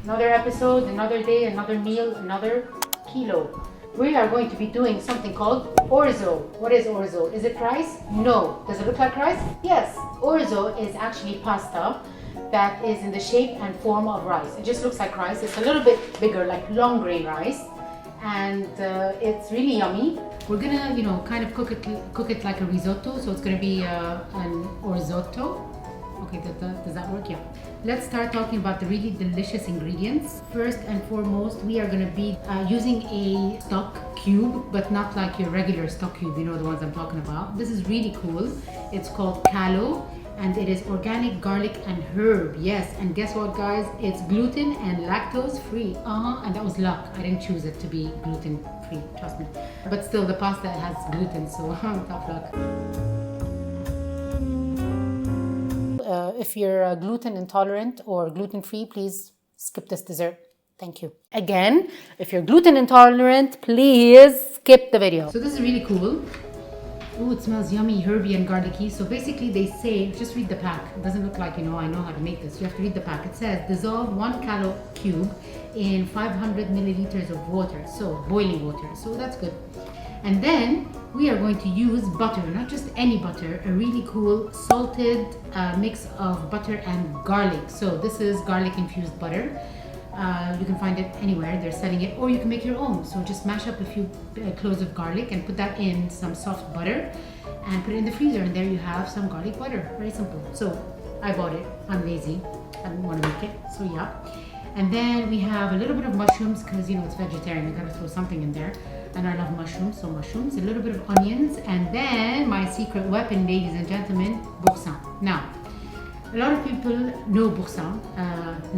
Another episode, another day, another meal, another kilo. We are going to be doing something called orzo. What is orzo? Is it rice? No. Does it look like rice? Yes. Orzo is actually pasta that is in the shape and form of rice. It just looks like rice. It's a little bit bigger, like long grain rice, and it's really yummy. We're gonna, kind of cook it like a risotto. So it's gonna be an orzotto. Okay, does that work? Yeah. Let's start talking about the really delicious ingredients. First and foremost, we are going to be using a stock cube, but not like your regular stock cube, the ones I'm talking about. This is really cool. It's called callo, and it is organic garlic and herb. Yes, and guess what, guys? It's gluten and lactose free. And that was luck. I didn't choose it to be gluten free, trust me. But still, the pasta has gluten, so tough luck. If you're gluten intolerant or gluten free, please skip this dessert. Thank you. Again, if you're gluten intolerant, please skip the video. So this is really cool. Oh, it smells yummy, herby and garlicky. So basically they say, just read the pack. It doesn't look like, I know how to make this. You have to read the pack. It says, dissolve 1 callo cube in 500 milliliters of water. So boiling water. So that's good. And then we are going to use butter, not just any butter, a really cool salted mix of butter and garlic. So this is garlic infused butter. You can find it anywhere, they're selling it, or you can make your own. So just mash up a few cloves of garlic and put that in some soft butter and put it in the freezer, and there you have some garlic butter. Very simple. So I bought it, I'm lazy, I didn't want to make it, so yeah. And then we have a little bit of mushrooms because it's vegetarian, I gotta throw something in there. And I love mushrooms, so mushrooms, a little bit of onions, and then my secret weapon, ladies and gentlemen, Boursin. Now, a lot of people know Boursin,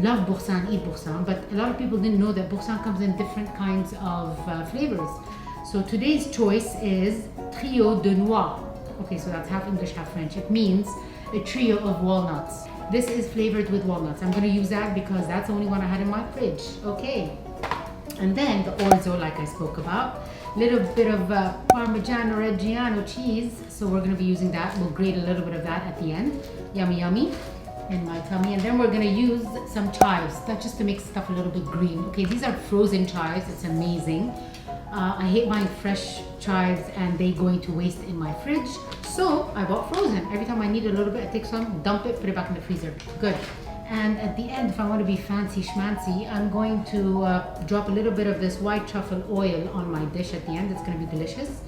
love Boursin, eat Boursin, but a lot of people didn't know that Boursin comes in different kinds of flavors. So today's choice is trio de noix. Okay, so that's half English, half French. It means a trio of walnuts. This is flavored with walnuts. I'm gonna use that because that's the only one I had in my fridge. Okay. And then the orzo, like I spoke about, little bit of parmesan reggiano cheese. So we're going to be using that. We'll grate a little bit of that at the end. Yummy, yummy in my tummy. And then we're going to use some chives. That's just to make stuff a little bit green. Okay, these are frozen chives. It's amazing. I hate buying fresh chives and they going to waste in my fridge. So I bought frozen. Every time I need a little bit, I take some, dump it, put it back in the freezer. Good. And at the end, if I want to be fancy schmancy, I'm going to drop a little bit of this white truffle oil on my dish at the end. It's going to be delicious.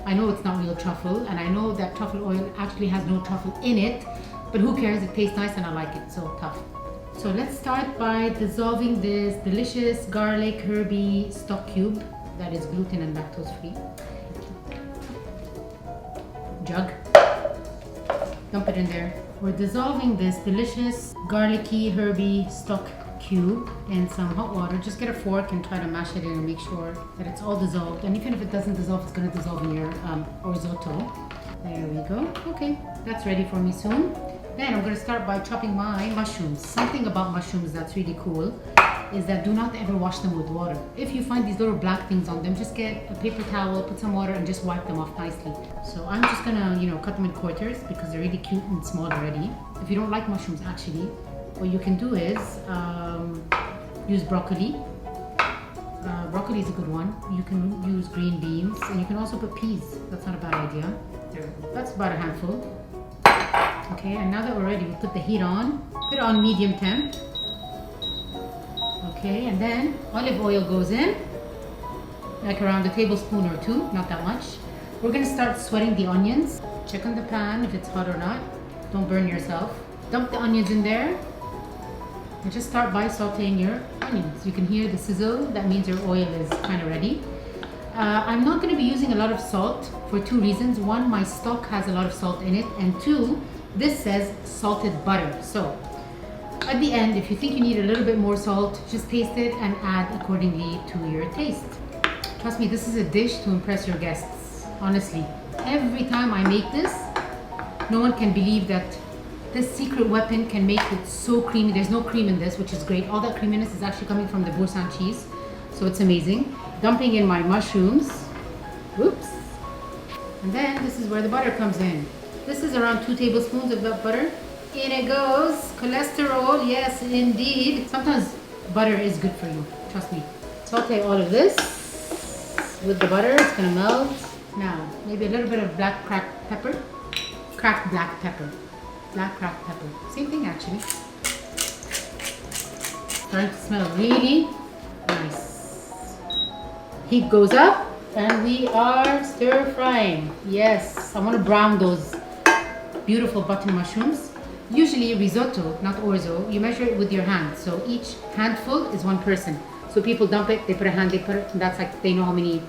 I know it's not real truffle, and I know that truffle oil actually has no truffle in it, but who cares? It tastes nice and I like it, so tough. So let's start by dissolving this delicious garlic herby stock cube that is gluten and lactose free. Jug. Dump it in there. We're dissolving this delicious garlicky herby stock cube in some hot water. Just get a fork and try to mash it in and make sure that it's all dissolved. And even if it doesn't dissolve, it's going to dissolve in your orzotto. There we go. Okay, that's ready for me soon. Then I'm going to start by chopping my mushrooms. Something about mushrooms that's really cool is that do not ever wash them with water. If you find these little black things on them, just get a paper towel, put some water, and just wipe them off nicely. So I'm just gonna, cut them in quarters because they're really cute and small already. If you don't like mushrooms, actually, what you can do is use broccoli. Broccoli is a good one. You can use green beans, and you can also put peas. That's not a bad idea. There, that's about a handful. Okay, and now that we're ready, we put the heat on. Put it on medium temp. Okay, and then olive oil goes in, like around a tablespoon or 2, not that much. We're gonna start sweating the onions. Check on the pan if it's hot or not. Don't burn yourself. Dump the onions in there and just start by sauteing your onions. You can hear the sizzle, that means your oil is kind of ready. I'm not gonna be using a lot of salt for 2 reasons. 1, my stock has a lot of salt in it, and 2, this says salted butter. So at the end, if you think you need a little bit more salt, just taste it and add accordingly to your taste. Trust me, this is a dish to impress your guests. Honestly, every time I make this, no one can believe that this secret weapon can make it so creamy. There's no cream in this, which is great. All that creaminess is actually coming from the Boursin cheese, so it's amazing. Dumping in my mushrooms. Whoops. And then this is where the butter comes in. This is around 2 tablespoons of that butter. In it goes. Cholesterol, yes indeed. Sometimes butter is good for you. Trust me. Saute all of this with the butter. It's gonna melt. Now, maybe a little bit of black cracked pepper. Cracked black pepper. Black cracked pepper. Same thing actually. Starting to smell really nice. Heat goes up and we are stir frying. Yes, I want to brown those beautiful button mushrooms. Usually risotto, not orzo, you measure it with your hand. So each handful is one person. So people dump it, they put a hand, they put it, and that's like they know how many,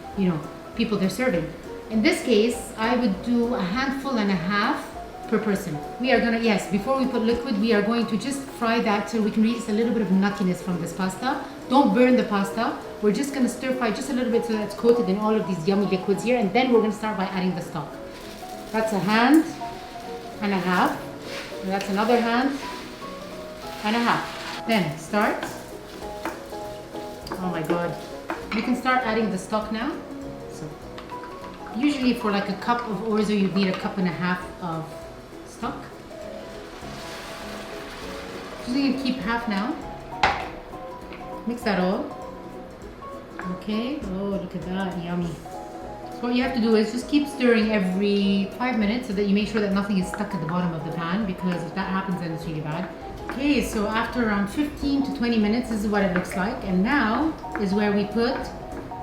people they're serving. In this case, I would do a handful and a half per person. We are gonna, yes, before we put liquid, we are going to just fry that so we can release a little bit of nuttiness from this pasta. Don't burn the pasta. We're just gonna stir fry just a little bit so that it's coated in all of these yummy liquids here, and then we're gonna start by adding the stock. That's a hand and a half. And that's another hand and a half. Then start. Oh my god. We can start adding the stock now. So usually for like a cup of orzo, you'd need a cup and a half of stock. Just gonna keep half now. Mix that all. Okay. Oh, look at that. Yummy. So what you have to do is just keep stirring every 5 minutes so that you make sure that nothing is stuck at the bottom of the pan, because if that happens then it's really bad. Okay, so after around 15 to 20 minutes, this is what it looks like. And now is where we put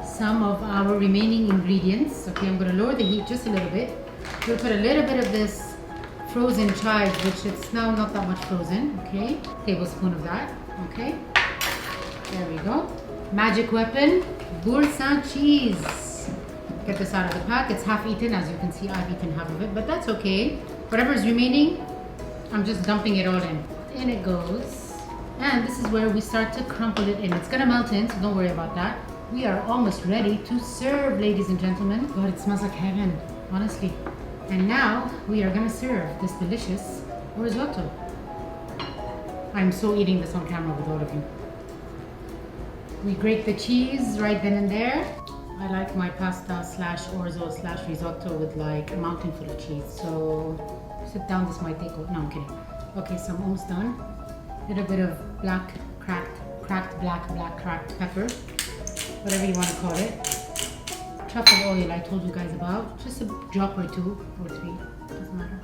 some of our remaining ingredients. Okay, I'm going to lower the heat just a little bit. We'll put a little bit of this frozen chives, which it's now not that much frozen. Okay, tablespoon of that. Okay, there we go. Magic weapon, Boursin cheese. Get this out of the pack. It's half eaten. As you can see, I've eaten half of it, but that's okay. Whatever is remaining, I'm just dumping it all in. In it goes. And this is where we start to crumple it in. It's gonna melt in, so don't worry about that. We are almost ready to serve, ladies and gentlemen. God, it smells like heaven, honestly. And now we are gonna serve this delicious Orzotto. I'm so eating this on camera with all of you. We grate the cheese right then and there. I like my pasta slash orzo slash risotto with like a mountain full of cheese. So sit down, this might take over. No, I'm kidding. Okay, so I'm almost done. A little bit of black cracked cracked pepper, whatever you want to call it. Truffle oil I told you guys about. Just a drop or two or three, doesn't matter.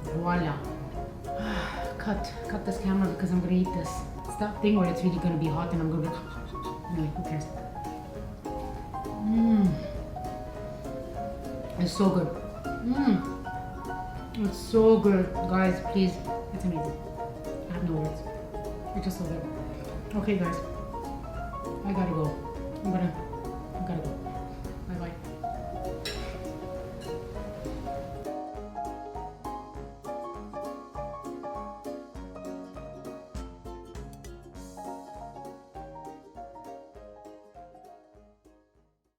Voila. Cut this camera because I'm gonna eat this. It's that thing where it's really gonna be hot and I'm gonna be anyway, who cares? It's so good. It's so good, guys. Please, it's amazing. I have no words. It's just so good. Okay, guys, I gotta go.